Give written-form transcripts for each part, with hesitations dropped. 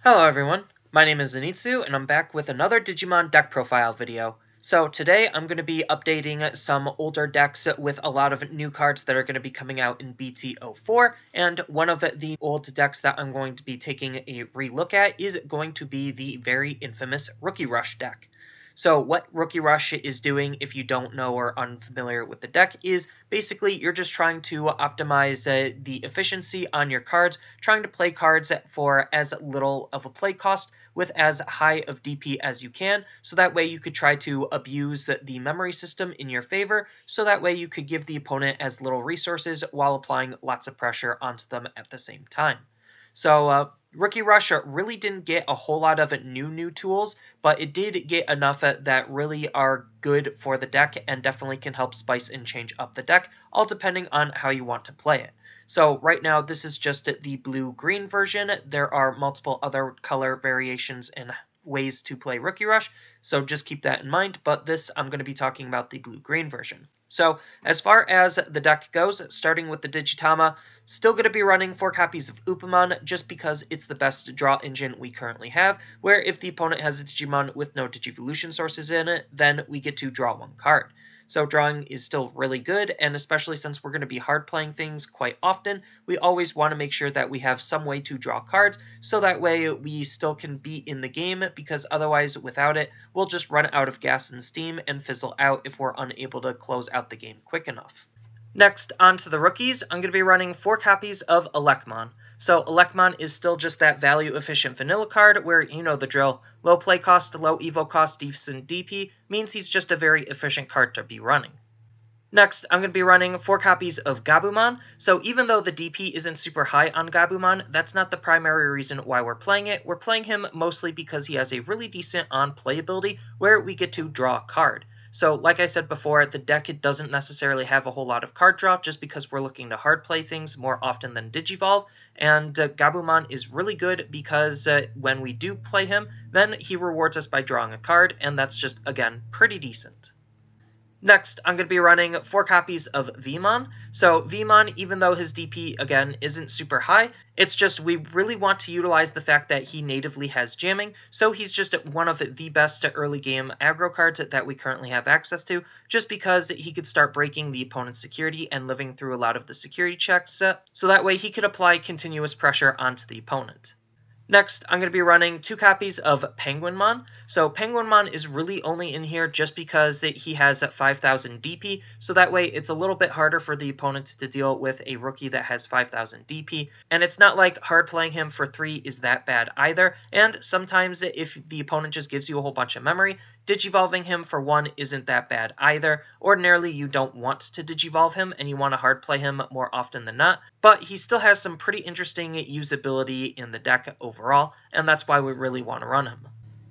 Hello everyone, my name is Zenitsu and I'm back with another Digimon deck profile video. So today I'm going to be updating some older decks with a lot of new cards that are going to be coming out in BT04, and one of the old decks that I'm going to be taking a relook at is going to be the very infamous Rookie Rush deck. So what Rookie Rush is doing, if you don't know or unfamiliar with the deck, is basically you're just trying to optimize the efficiency on your cards, trying to play cards for as little of a play cost with as high of DP as you can, so that way you could try to abuse the memory system in your favor, so that way you could give the opponent as little resources while applying lots of pressure onto them at the same time. So Rookie Rush really didn't get a whole lot of new tools, but it did get enough that really are good for the deck and definitely can help spice and change up the deck, all depending on how you want to play it. So right now this is just the blue-green version. There are multiple other color variations and ways to play Rookie Rush, so just keep that in mind, but this I'm going to be talking about the blue-green version. So as far as the deck goes, starting with the Digitama, still going to be running 4 copies of Upamon just because it's the best draw engine we currently have, where if the opponent has a Digimon with no Digivolution sources in it, then we get to draw 1 card. So drawing is still really good, and especially since we're going to be hard playing things quite often, we always want to make sure that we have some way to draw cards, so that way we still can be in the game, because otherwise without it, we'll just run out of gas and steam and fizzle out if we're unable to close out the game quick enough. Next, on to the rookies, I'm going to be running 4 copies of Elecmon. So Elecmon is still just that value-efficient vanilla card where, you know the drill, low play cost, low evo cost, decent DP, means he's just a very efficient card to be running. Next, I'm going to be running 4 copies of Gabumon. So even though the DP isn't super high on Gabumon, that's not the primary reason why we're playing it. We're playing him mostly because he has a really decent on-play ability where we get to draw a card. So, like I said before, the deck doesn't necessarily have a whole lot of card draw just because we're looking to hard play things more often than Digivolve, and Gabumon is really good because when we do play him, then he rewards us by drawing a card, and that's just, again, pretty decent. Next, I'm going to be running 4 copies of Veemon. So Veemon, even though his DP, again, isn't super high, it's just we really want to utilize the fact that he natively has jamming, so he's just one of the best early game aggro cards that we currently have access to, just because he could start breaking the opponent's security and living through a lot of the security checks, so that way he could apply continuous pressure onto the opponent. Next, I'm going to be running 2 copies of Penguinmon. So Penguinmon is really only in here just because he has 5,000 DP, so that way it's a little bit harder for the opponent to deal with a rookie that has 5,000 DP, and it's not like hard playing him for 3 is that bad either, and sometimes if the opponent just gives you a whole bunch of memory, digivolving him for 1 isn't that bad either. Ordinarily you don't want to digivolve him and you want to hard play him more often than not, but he still has some pretty interesting usability in the deck overall, and that's why we really want to run him.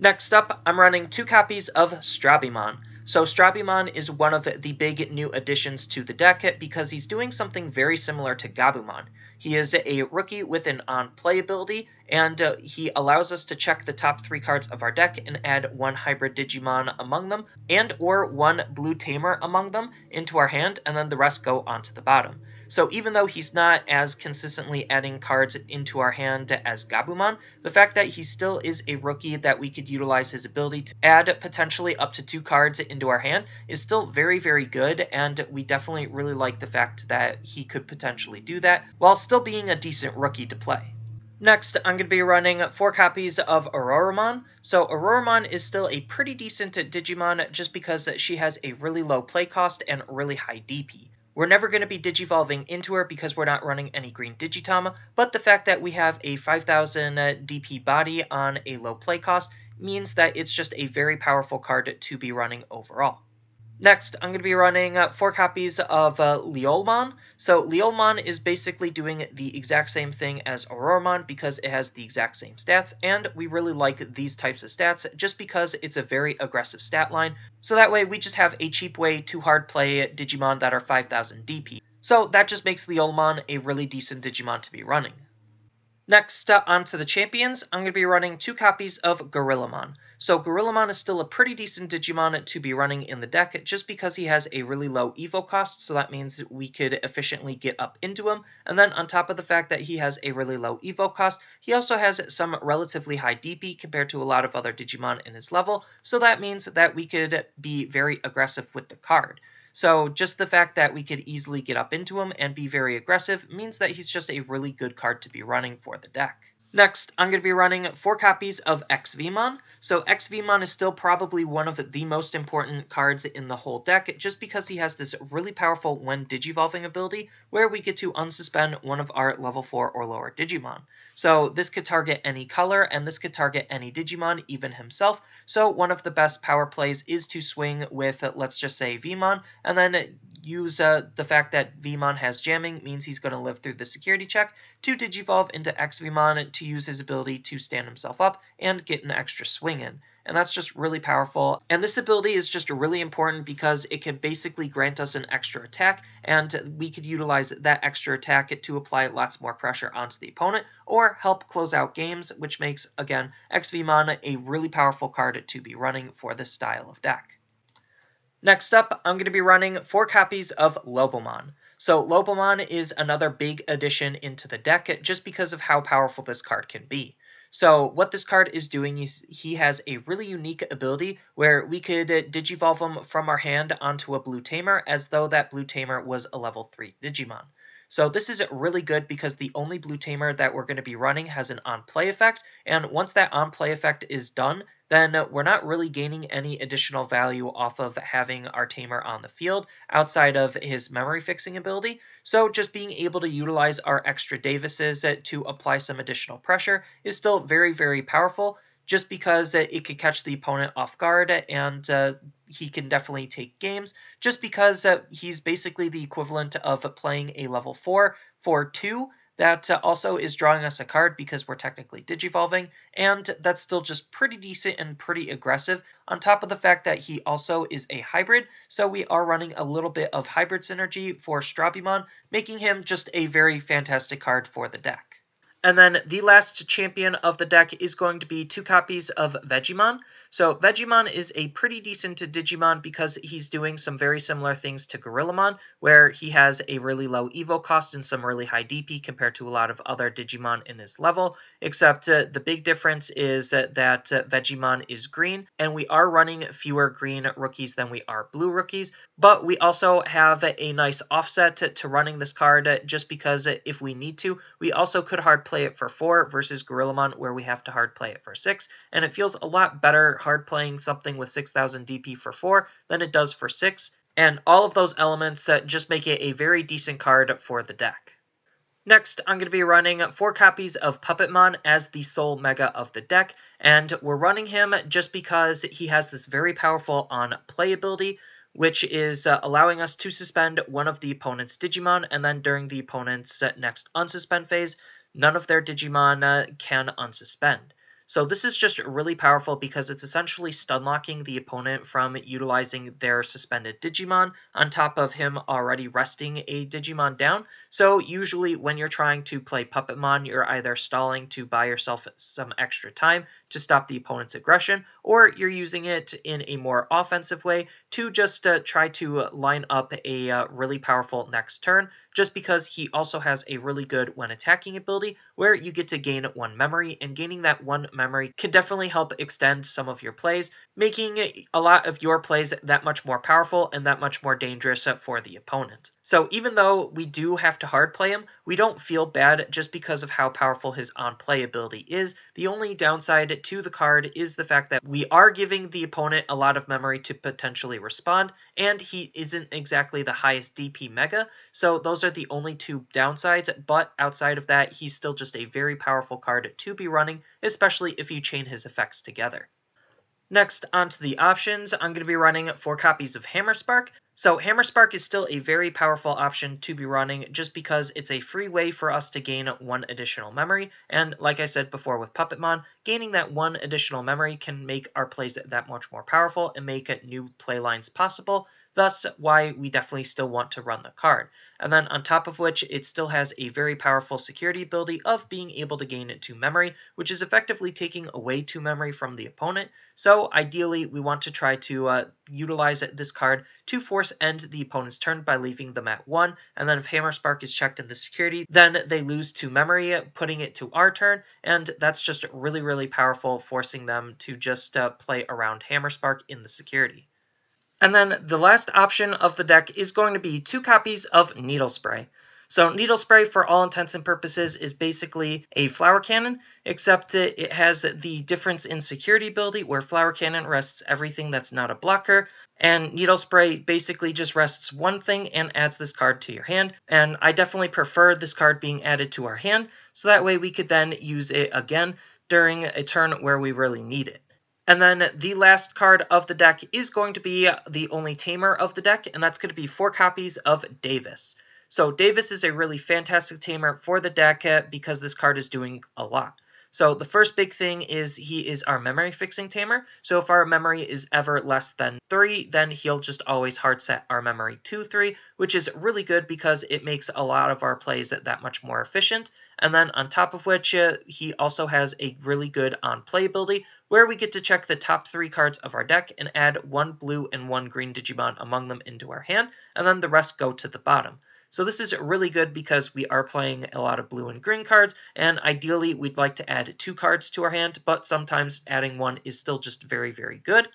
Next up, I'm running 2 copies of Strabimon. So Strabimon is one of the big new additions to the deck because he's doing something very similar to Gabumon. He is a rookie with an on-play ability, and he allows us to check the top 3 cards of our deck and add 1 hybrid Digimon among them, and or 1 blue tamer among them into our hand, and then the rest go onto the bottom. So even though he's not as consistently adding cards into our hand as Gabumon, the fact that he still is a rookie that we could utilize his ability to add potentially up to 2 cards into our hand is still very, very good, and we definitely really like the fact that he could potentially do that while still being a decent rookie to play. Next, I'm going to be running 4 copies of Aruraumon. So Aruraumon is still a pretty decent Digimon just because she has a really low play cost and really high DP. We're never going to be digivolving into her because we're not running any green Digitama, but the fact that we have a 5,000 DP body on a low play cost means that it's just a very powerful card to be running overall. Next, I'm going to be running 4 copies of Leolmon. So Leolmon is basically doing the exact same thing as Aruraumon because it has the exact same stats, and we really like these types of stats just because it's a very aggressive stat line, so that way we just have a cheap way to hard play Digimon that are 5,000 DP. So that just makes Leolmon a really decent Digimon to be running. Next, onto the champions, I'm going to be running 2 copies of Gorillamon. So Gorillamon is still a pretty decent Digimon to be running in the deck just because he has a really low evo cost, so that means we could efficiently get up into him. And then on top of the fact that he has a really low evo cost, he also has some relatively high DP compared to a lot of other Digimon in his level, so that means that we could be very aggressive with the card. So just the fact that we could easily get up into him and be very aggressive means that he's just a really good card to be running for the deck. Next, I'm going to be running 4 copies of ExVeemon. So ExVeemon is still probably one of the most important cards in the whole deck, just because he has this really powerful when Digivolving ability, where we get to unsuspend one of our level 4 or lower Digimon. So this could target any color, and this could target any Digimon, even himself. So one of the best power plays is to swing with, let's just say, Veemon, and then use the fact that Veemon has jamming means he's going to live through the security check to Digivolve into ExVeemon to use his ability to stand himself up and get an extra swing in. And that's just really powerful. And this ability is just really important because it can basically grant us an extra attack, and we could utilize that extra attack to apply lots more pressure onto the opponent or help close out games, which makes, again, ExVeemon a really powerful card to be running for this style of deck. Next up, I'm going to be running 4 copies of Lobomon. So Lobomon is another big addition into the deck just because of how powerful this card can be. So what this card is doing is he has a really unique ability where we could Digivolve him from our hand onto a blue tamer as though that blue tamer was a level 3 Digimon. So this is really good because the only blue tamer that we're going to be running has an on-play effect, and once that on-play effect is done, then we're not really gaining any additional value off of having our tamer on the field outside of his memory fixing ability. So just being able to utilize our extra Davises to apply some additional pressure is still very, very powerful, just because it could catch the opponent off guard, and he can definitely take games, just because he's basically the equivalent of playing a level 4 for 2 that also is drawing us a card because we're technically Digivolving, and that's still just pretty decent and pretty aggressive, on top of the fact that he also is a hybrid, so we are running a little bit of hybrid synergy for Strabimon, making him just a very fantastic card for the deck. And then the last champion of the deck is going to be 2 copies of Vegiemon. So Vegiemon is a pretty decent Digimon because he's doing some very similar things to Gorillamon, where he has a really low evo cost and some really high DP compared to a lot of other Digimon in his level, except the big difference is that Vegiemon is green, and we are running fewer green rookies than we are blue rookies, but we also have a nice offset to running this card just because if we need to, we also could hard play it for 4 versus Gorillamon where we have to hard play it for 6, and it feels a lot better hard playing something with 6000 DP for 4 than it does for 6, and all of those elements just make it a very decent card for the deck. Next, I'm going to be running 4 copies of Puppetmon as the sole mega of the deck, and we're running him just because he has this very powerful on-play ability, which is allowing us to suspend one of the opponent's Digimon, and then during the opponent's next unsuspend phase, none of their Digimon can unsuspend. So this is just really powerful because it's essentially stun locking the opponent from utilizing their suspended Digimon on top of him already resting a Digimon down. So usually when you're trying to play Puppetmon, you're either stalling to buy yourself some extra time to stop the opponent's aggression, or you're using it in a more offensive way to just try to line up a really powerful next turn, just because he also has a really good when attacking ability where you get to gain 1 memory, and gaining that 1 memory can definitely help extend some of your plays, making a lot of your plays that much more powerful and that much more dangerous for the opponent. So even though we do have to hard play him, we don't feel bad just because of how powerful his on-play ability is. The only downside to the card is the fact that we are giving the opponent a lot of memory to potentially respond, and he isn't exactly the highest DP mega, so those are the only 2 downsides, but outside of that, he's still just a very powerful card to be running, especially if you chain his effects together. Next, onto the options, I'm going to be running 4 copies of Hammerspark. So Hammerspark is still a very powerful option to be running just because it's a free way for us to gain 1 additional memory, and like I said before with Puppetmon, gaining that 1 additional memory can make our plays that much more powerful and make new play lines possible, thus why we definitely still want to run the card. And then on top of which, it still has a very powerful security ability of being able to gain 2 memory, which is effectively taking away 2 memory from the opponent. So ideally, we want to try to utilize this card to force end the opponent's turn by leaving them at 1, and then if Hammer Spark is checked in the security, then they lose 2 memory, putting it to our turn, and that's just really, really powerful, forcing them to just play around Hammer Spark in the security. And then the last option of the deck is going to be 2 copies of Needle Spray. So Needle Spray, for all intents and purposes, is basically a Flower Cannon, except it has the difference in security ability, where Flower Cannon rests everything that's not a blocker, and Needle Spray basically just rests one thing and adds this card to your hand. And I definitely prefer this card being added to our hand, so that way we could then use it again during a turn where we really need it. And then the last card of the deck is going to be the only tamer of the deck, and that's going to be 4 copies of Davis. So Davis is a really fantastic tamer for the deck because this card is doing a lot. So the first big thing is he is our memory fixing tamer. So if our memory is ever less than 3, then he'll just always hard set our memory to 3, which is really good because it makes a lot of our plays that much more efficient. And then on top of which, he also has a really good on-play ability, where we get to check the top 3 cards of our deck and add 1 blue and 1 green Digimon among them into our hand, and then the rest go to the bottom. So this is really good because we are playing a lot of blue and green cards, and ideally we'd like to add 2 cards to our hand, but sometimes adding 1 is still just very, very good.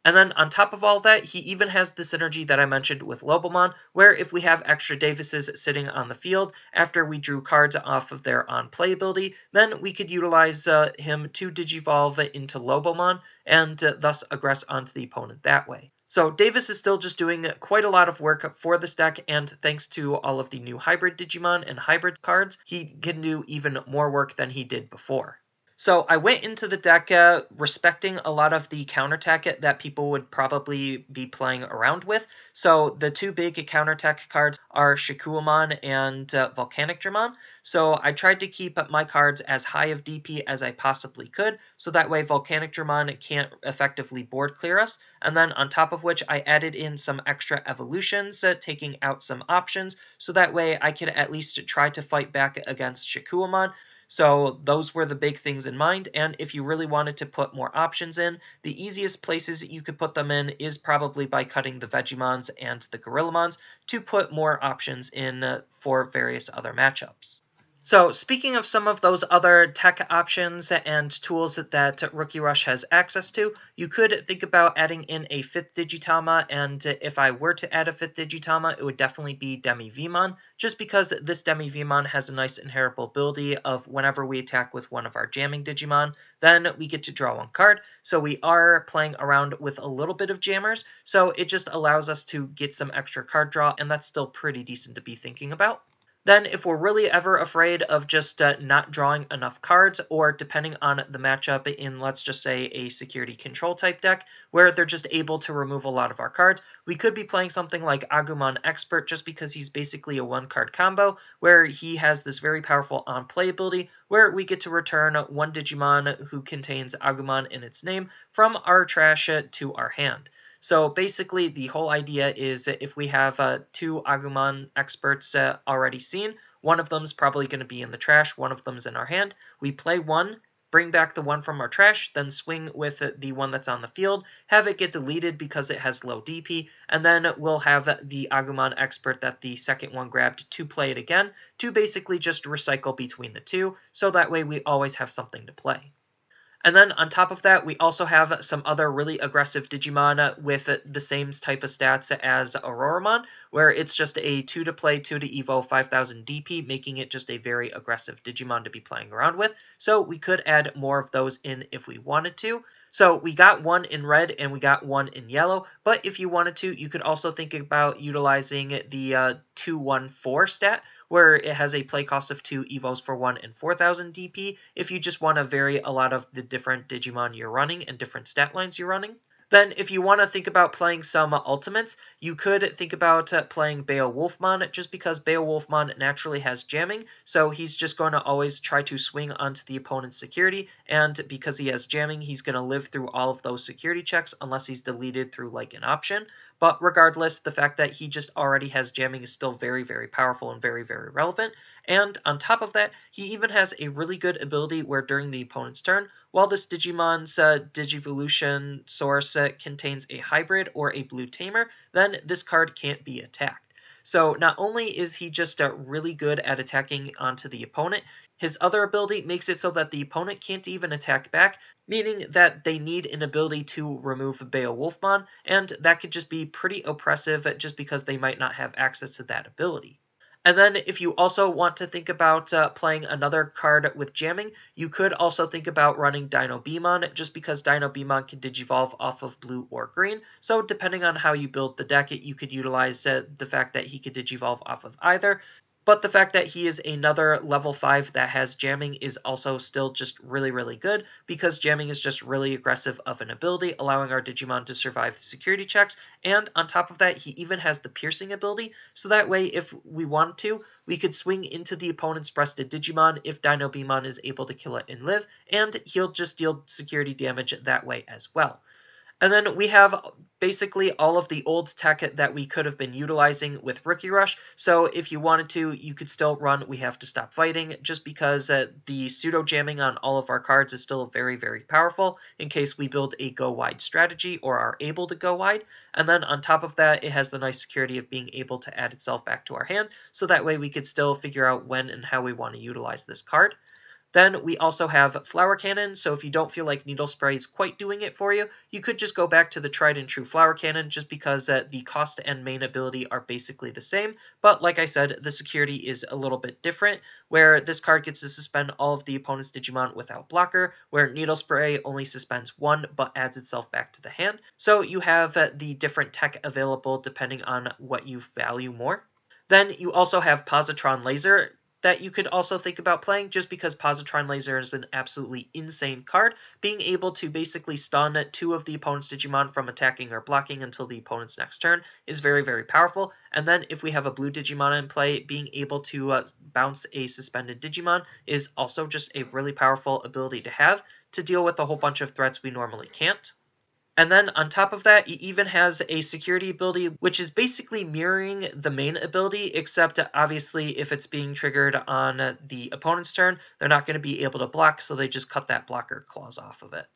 And then on top of all that, he even has the synergy that I mentioned with Lobomon, where if we have extra Davises sitting on the field after we drew cards off of their on-play ability, then we could utilize him to Digivolve into Lobomon and thus aggress onto the opponent that way. So Davis is still just doing quite a lot of work for this deck, and thanks to all of the new hybrid Digimon and hybrid cards, he can do even more work than he did before. So I went into the deck respecting a lot of the counterattack that people would probably be playing around with. So the 2 big counterattack cards are Shikuamon and Volcanic Dramon. So I tried to keep my cards as high of DP as I possibly could, so that way Volcanic Dramon can't effectively board clear us. And then on top of which, I added in some extra evolutions, taking out some options, so that way I could at least try to fight back against Shikuamon. So those were the big things in mind, and if you really wanted to put more options in, the easiest places you could put them in is probably by cutting the Vegiemons and the Gorillamons to put more options in for various other matchups. So speaking of some of those other tech options and tools that Rookie Rush has access to, you could think about adding in a 5th Digitama, and if I were to add a 5th Digitama, it would definitely be Veemon, just because this Veemon has a nice inheritable ability of whenever we attack with one of our jamming Digimon, then we get to draw 1 card. So we are playing around with a little bit of jammers, so it just allows us to get some extra card draw, and that's still pretty decent to be thinking about. Then, if we're really ever afraid of just not drawing enough cards, or depending on the matchup in, let's just say, a security control type deck, where they're just able to remove a lot of our cards, we could be playing something like Agumon Expert, just because he's basically a 1-card combo, where he has this very powerful on-play ability, where we get to return 1 Digimon who contains Agumon in its name from our trash to our hand. So basically, the whole idea is if we have 2 Agumon experts already seen, one of them's probably going to be in the trash, one of them's in our hand. We play 1, bring back the 1 from our trash, then swing with the 1 that's on the field, have it get deleted because it has low DP, and then we'll have the Agumon expert that the second one grabbed to play it again, to basically just recycle between the 2, so that way we always have something to play. And then on top of that, we also have some other really aggressive Digimon with the same type of stats as Aruraumon, where it's just a 2 to play, 2 to evo, 5000 DP, making it just a very aggressive Digimon to be playing around with. So we could add more of those in if we wanted to. So we got 1 in red and we got 1 in yellow, but if you wanted to, you could also think about utilizing the 2-1-4 stat, where it has a play cost of 2 evos for 1 and 4000 DP if you just want to vary a lot of the different Digimon you're running and different stat lines you're running. Then if you want to think about playing some ultimates, you could think about playing Beowulfmon, just because Beowulfmon naturally has jamming, so he's just going to always try to swing onto the opponent's security, and because he has jamming, he's going to live through all of those security checks unless he's deleted through like an option. But regardless, the fact that he just already has jamming is still very, very powerful and very, very relevant. And on top of that, he even has a really good ability where during the opponent's turn, while this Digimon's Digivolution source contains a hybrid or a blue tamer, then this card can't be attacked. So not only is he just really good at attacking onto the opponent, his other ability makes it so that the opponent can't even attack back, meaning that they need an ability to remove Beowulfmon, and that could just be pretty oppressive just because they might not have access to that ability. And then if you also want to think about playing another card with jamming, you could also think about running Dinobeemon, just because Dinobeemon can Digivolve off of blue or green. So depending on how you build the deck, you could utilize the fact that he could Digivolve off of either. But the fact that he is another level 5 that has jamming is also still just really, really good, because jamming is just really aggressive of an ability, allowing our Digimon to survive the security checks. And on top of that, he even has the piercing ability, so that way if we wanted to, we could swing into the opponent's breasted Digimon if Dinobeemon is able to kill it and live, and he'll just deal security damage that way as well. And then we have basically all of the old tech that we could have been utilizing with Rookie Rush. So if you wanted to, you could still run We Have to Stop Fighting, just because the pseudo jamming on all of our cards is still very, very powerful in case we build a go wide strategy or are able to go wide. And then on top of that, it has the nice security of being able to add itself back to our hand, so that way we could still figure out when and how we want to utilize this card. Then we also have Flower Cannon, so if you don't feel like Needle Spray is quite doing it for you, you could just go back to the tried and true Flower Cannon, just because the cost and main ability are basically the same. But like I said, the security is a little bit different, where this card gets to suspend all of the opponent's Digimon without blocker, where Needle Spray only suspends one but adds itself back to the hand. So you have the different tech available depending on what you value more. Then you also have Positron Laser that you could also think about playing, just because Positron Laser is an absolutely insane card, being able to basically stun 2 of the opponent's Digimon from attacking or blocking until the opponent's next turn is very, very powerful. And then if we have a blue Digimon in play, being able to bounce a suspended Digimon is also just a really powerful ability to have to deal with a whole bunch of threats we normally can't. And then on top of that, it even has a security ability, which is basically mirroring the main ability, except obviously if it's being triggered on the opponent's turn, they're not going to be able to block, so they just cut that blocker clause off of it.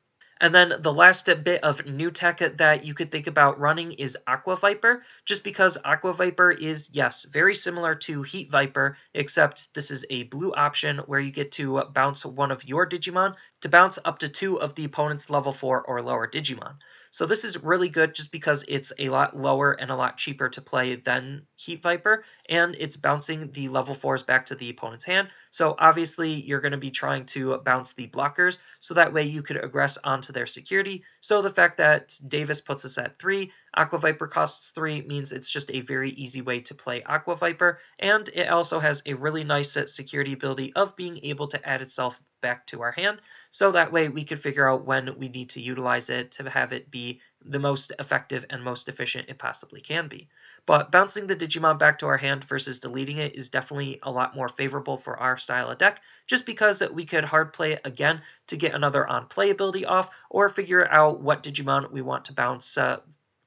And then the last bit of new tech that you could think about running is Aqua Viper, just because Aqua Viper is, yes, very similar to Heat Viper, except this is a blue option where you get to bounce one of your Digimon to bounce up to 2 of the opponent's level 4 or lower Digimon. So this is really good just because it's a lot lower and a lot cheaper to play than Heat Viper, and it's bouncing the level 4s back to the opponent's hand. So obviously you're going to be trying to bounce the blockers, so that way you could aggress onto their security. So the fact that Davis puts us at 3, Aqua Viper costs 3 means it's just a very easy way to play Aqua Viper, and it also has a really nice security ability of being able to add itself back to our hand, so that way we could figure out when we need to utilize it to have it be the most effective and most efficient it possibly can be. But bouncing the Digimon back to our hand versus deleting it is definitely a lot more favorable for our style of deck, just because we could hard play it again to get another on-play ability off, or figure out what Digimon we want to bounce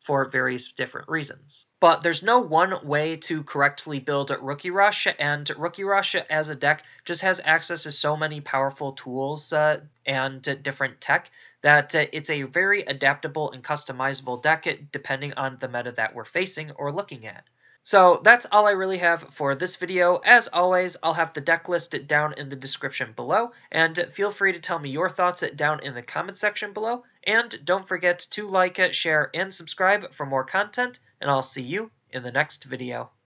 for various different reasons. But there's no one way to correctly build Rookie Rush, and Rookie Rush as a deck just has access to so many powerful tools and different tech that it's a very adaptable and customizable deck depending on the meta that we're facing or looking at. So that's all I really have for this video. As always, I'll have the deck list down in the description below, and feel free to tell me your thoughts down in the comment section below. And don't forget to like, share, and subscribe for more content, and I'll see you in the next video.